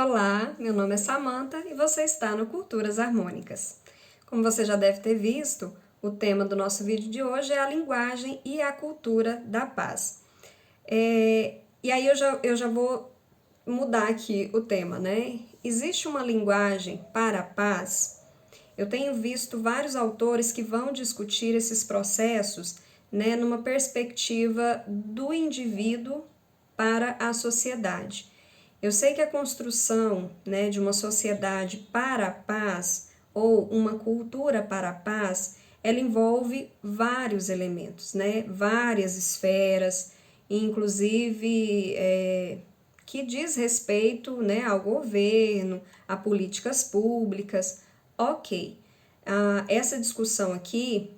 Olá, meu nome é Samantha e você está no Culturas Harmônicas. Como você já deve ter visto, o tema do nosso vídeo de hoje é a linguagem e a cultura da paz. E aí eu já vou mudar aqui o tema, né? Existe uma linguagem para a paz? Eu tenho visto vários autores que vão discutir esses processos, né, numa perspectiva do indivíduo para a sociedade. Eu sei que a construção, né, de uma sociedade para a paz ou uma cultura para a paz, ela envolve vários elementos, né, várias esferas, inclusive que diz respeito, né, ao governo, a políticas públicas. Ok, essa discussão aqui,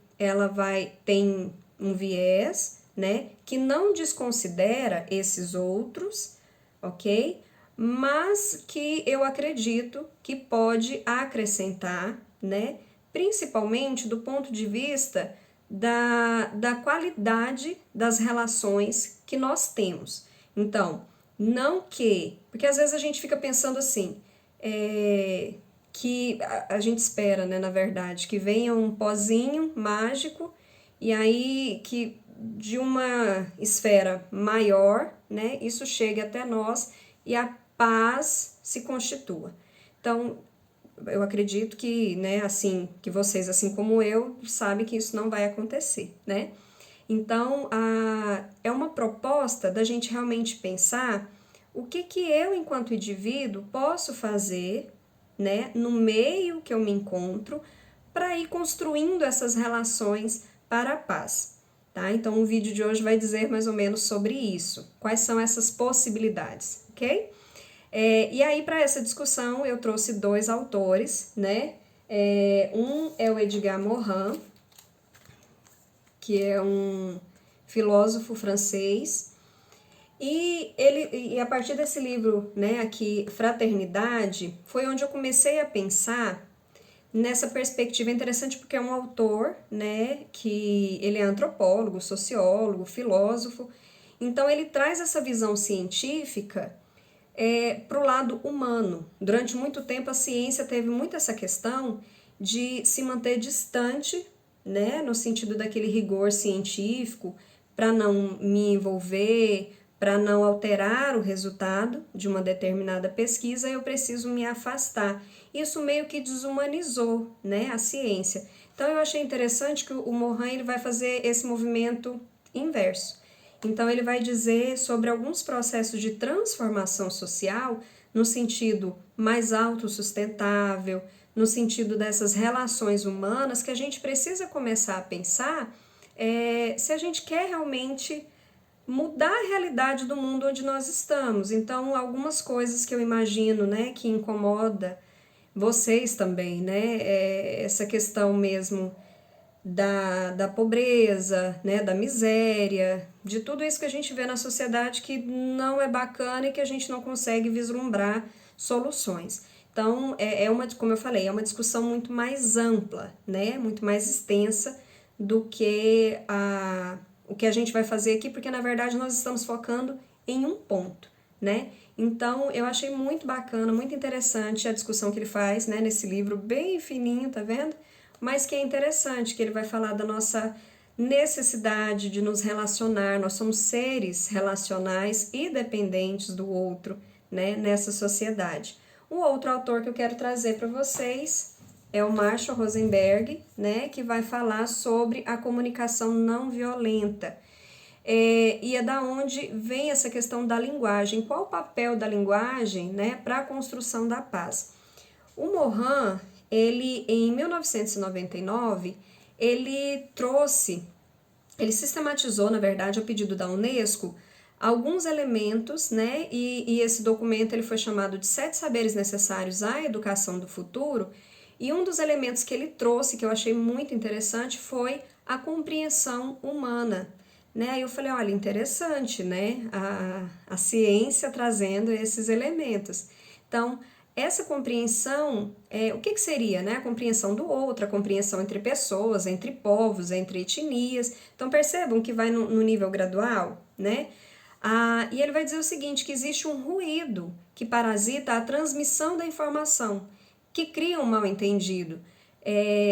tem um viés, né, que não desconsidera esses outros, ok? Mas que eu acredito que pode acrescentar, né? Principalmente do ponto de vista da qualidade das relações que nós temos. Então, não que... Porque às vezes a gente fica pensando assim, que a gente espera, né, na verdade, que venha um pozinho mágico e aí que de uma esfera maior, né, isso chegue até nós e a paz se constitua. Então, eu acredito que, né, assim, que vocês, assim como eu, sabem que isso não vai acontecer, né? Então, é uma proposta da gente realmente pensar o que eu, enquanto indivíduo, posso fazer, né, no meio que eu me encontro, para ir construindo essas relações para a paz. Tá? Então, o vídeo de hoje vai dizer mais ou menos sobre isso. Quais são essas possibilidades, ok? E aí, para essa discussão, eu trouxe dois autores, né? Um é o Edgar Morin, que é um filósofo francês, e a partir desse livro, né, aqui, Fraternidade, foi onde eu comecei a pensar nessa perspectiva. Interessante porque é um autor, né, que ele é antropólogo, sociólogo, filósofo, então ele traz essa visão científica para o lado humano. Durante muito tempo a ciência teve muito essa questão de se manter distante, né, no sentido daquele rigor científico, para não me envolver, para não alterar o resultado de uma determinada pesquisa, eu preciso me afastar. Isso meio que desumanizou, né, a ciência. Então eu achei interessante que o Morin ele vai fazer esse movimento inverso. Então ele vai dizer sobre alguns processos de transformação social no sentido mais autossustentável, no sentido dessas relações humanas que a gente precisa começar a pensar se a gente quer realmente mudar a realidade do mundo onde nós estamos. Então, algumas coisas que eu imagino, né, que incomoda vocês também, né, essa questão mesmo da pobreza, né, da miséria, de tudo isso que a gente vê na sociedade que não é bacana e que a gente não consegue vislumbrar soluções. Então, como eu falei, é uma discussão muito mais ampla, né, muito mais extensa do que o que a gente vai fazer aqui, porque na verdade nós estamos focando em um ponto, né? Então, eu achei muito bacana, muito interessante a discussão que ele faz, né, nesse livro bem fininho, tá vendo? Mas que é interessante, que ele vai falar da nossa necessidade de nos relacionar, nós somos seres relacionais e dependentes do outro, né, nessa sociedade. O outro autor que eu quero trazer para vocês é o Marshall Rosenberg, né, que vai falar sobre a comunicação não violenta. E é da onde vem essa questão da linguagem, qual o papel da linguagem, né, para a construção da paz. O Morin, ele em 1999, ele sistematizou, na verdade, a pedido da Unesco, alguns elementos, né, e esse documento ele foi chamado de 7 saberes necessários à educação do futuro, e um dos elementos que ele trouxe, que eu achei muito interessante, foi a compreensão humana. Né? Aí eu falei, olha, interessante, né, a ciência trazendo esses elementos. Então, essa compreensão, o que seria, né? A compreensão do outro, a compreensão entre pessoas, entre povos, entre etnias. Então, percebam que vai no nível gradual, né? E ele vai dizer o seguinte, que existe um ruído que parasita a transmissão da informação, que cria um mal-entendido.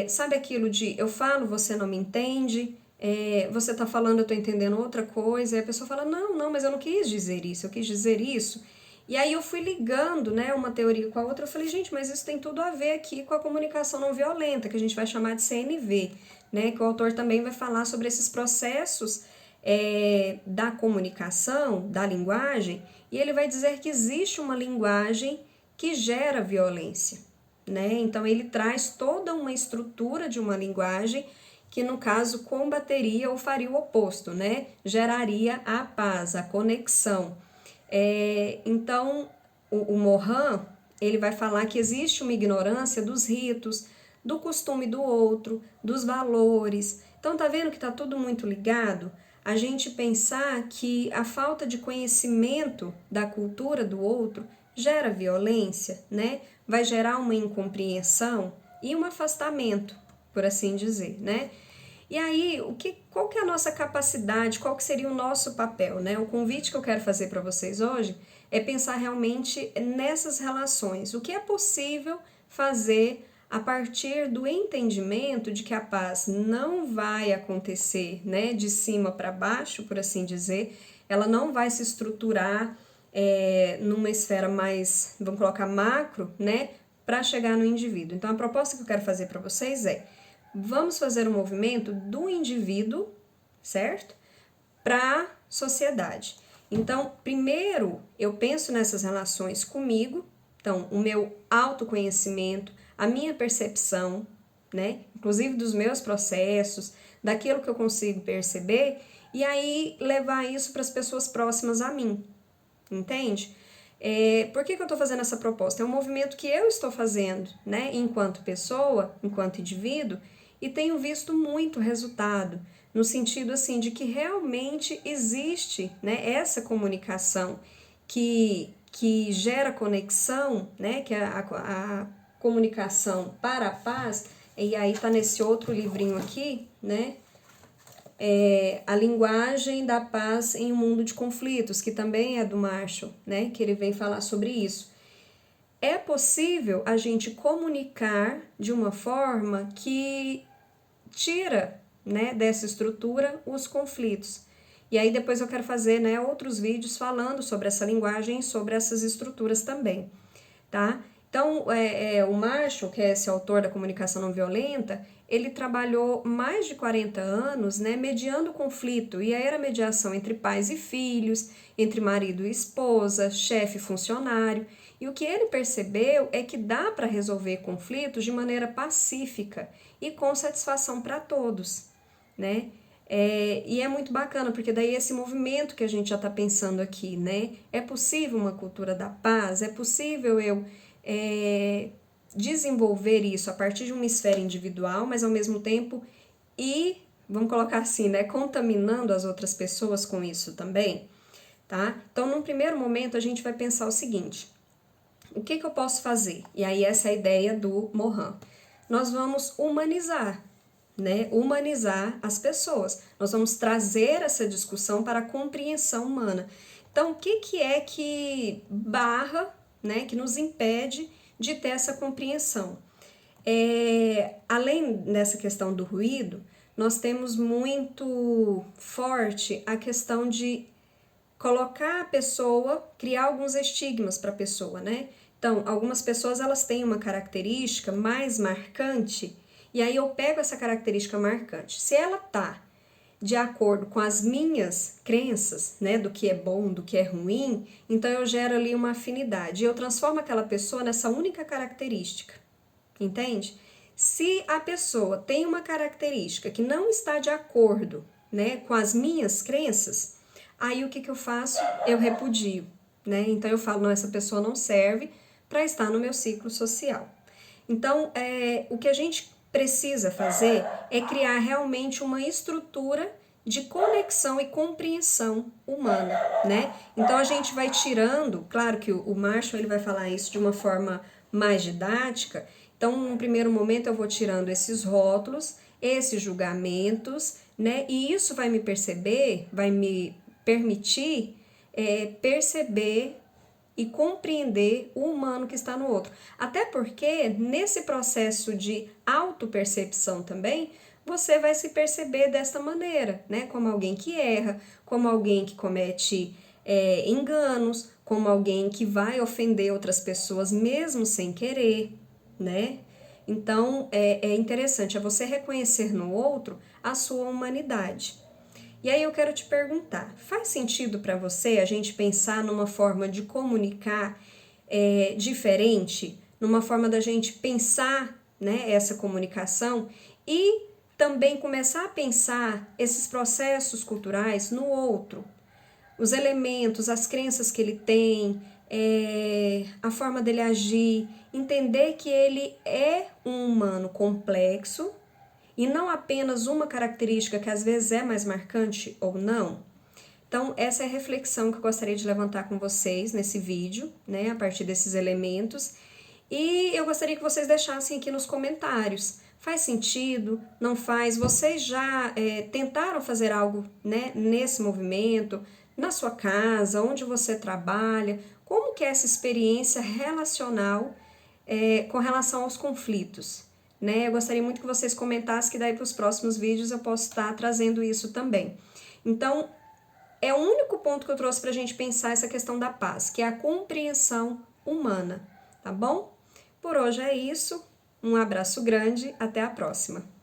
Sabe aquilo de eu falo, você não me entende, você está falando, eu estou entendendo outra coisa, e a pessoa fala, não, mas eu não quis dizer isso, eu quis dizer isso. E aí eu fui ligando, né, uma teoria com a outra, eu falei, gente, mas isso tem tudo a ver aqui com a comunicação não violenta, que a gente vai chamar de CNV, né, que o autor também vai falar sobre esses processos da comunicação, da linguagem, e ele vai dizer que existe uma linguagem que gera violência, né? Então ele traz toda uma estrutura de uma linguagem que no caso combateria ou faria o oposto, né? Geraria a paz, a conexão. Então o Morin, ele vai falar que existe uma ignorância dos ritos, do costume do outro, dos valores. Então tá vendo que tá tudo muito ligado? A gente pensar que a falta de conhecimento da cultura do outro gera violência, né? Vai gerar uma incompreensão e um afastamento, por assim dizer, né? E aí, qual que é a nossa capacidade, qual que seria o nosso papel, né? O convite que eu quero fazer para vocês hoje é pensar realmente nessas relações. O que é possível fazer a partir do entendimento de que a paz não vai acontecer, né, de cima para baixo, por assim dizer, ela não vai se estruturar numa esfera mais, vamos colocar macro, né, para chegar no indivíduo. Então a proposta que eu quero fazer para vocês vamos fazer um movimento do indivíduo, certo? Para a sociedade. Então, primeiro eu penso nessas relações comigo, então o meu autoconhecimento, a minha percepção, né? Inclusive dos meus processos, daquilo que eu consigo perceber, e aí levar isso para as pessoas próximas a mim, entende? Por que eu estou fazendo essa proposta? É um movimento que eu estou fazendo, né? Enquanto pessoa, enquanto indivíduo, e tenho visto muito resultado, no sentido assim de que realmente existe, né, essa comunicação que gera conexão, né, que é a comunicação para a paz, e aí tá nesse outro livrinho aqui, né, a linguagem da paz em um mundo de conflitos, que também é do Marshall, né, que ele vem falar sobre isso. É possível a gente comunicar de uma forma que tira, né, dessa estrutura os conflitos. E aí depois eu quero fazer, né, outros vídeos falando sobre essa linguagem e sobre essas estruturas também, tá? Então, o Marshall, que é esse autor da comunicação não violenta, ele trabalhou mais de 40 anos, né, mediando o conflito, e aí era mediação entre pais e filhos, entre marido e esposa, chefe e funcionário, e o que ele percebeu é que dá para resolver conflitos de maneira pacífica e com satisfação para todos, né? E é muito bacana, porque daí esse movimento que a gente já está pensando aqui, né? É possível uma cultura da paz, é possível eu desenvolver isso a partir de uma esfera individual, mas ao mesmo tempo vamos colocar assim, né? Contaminando as outras pessoas com isso também, tá? Então, num primeiro momento, a gente vai pensar o seguinte: o que eu posso fazer? E aí essa é a ideia do Morin. Nós vamos humanizar, né? Humanizar as pessoas. Nós vamos trazer essa discussão para a compreensão humana. Então, o que é que barra, né, que nos impede de ter essa compreensão? Além dessa questão do ruído, nós temos muito forte a questão de colocar a pessoa, criar alguns estigmas para a pessoa, né? Então, algumas pessoas elas têm uma característica mais marcante, e aí eu pego essa característica marcante. Se ela tá de acordo com as minhas crenças, né, do que é bom, do que é ruim, então eu gero ali uma afinidade. Eu transformo aquela pessoa nessa única característica, entende? Se a pessoa tem uma característica que não está de acordo, né, com as minhas crenças, aí o que eu faço? Eu repudio, né? Então eu falo, não, essa pessoa não serve para estar no meu ciclo social. Então, o que a gente precisa fazer é criar realmente uma estrutura de conexão e compreensão humana, né? Então a gente vai tirando, claro que o Marshall ele vai falar isso de uma forma mais didática. Então, num primeiro momento eu vou tirando esses rótulos, esses julgamentos, né? E isso vai me permitir perceber e compreender o humano que está no outro. Até porque, nesse processo de autopercepção também, você vai se perceber desta maneira, né? Como alguém que erra, como alguém que comete enganos, como alguém que vai ofender outras pessoas mesmo sem querer, né? Então, é interessante, é você reconhecer no outro a sua humanidade. E aí eu quero te perguntar, faz sentido para você a gente pensar numa forma de comunicar diferente, numa forma da gente pensar, né, essa comunicação e também começar a pensar esses processos culturais no outro, os elementos, as crenças que ele tem, a forma dele agir, entender que ele é um humano complexo e não apenas uma característica que às vezes é mais marcante ou não. Então, essa é a reflexão que eu gostaria de levantar com vocês nesse vídeo, né, a partir desses elementos. E eu gostaria que vocês deixassem aqui nos comentários. Faz sentido? Não faz? Vocês já tentaram fazer algo, né, nesse movimento, na sua casa, onde você trabalha? Como que é essa experiência relacional com relação aos conflitos? Né? Eu gostaria muito que vocês comentassem, que daí para os próximos vídeos eu posso estar trazendo isso também. Então, é o único ponto que eu trouxe para a gente pensar essa questão da paz, que é a compreensão humana, tá bom? Por hoje é isso, um abraço grande, até a próxima!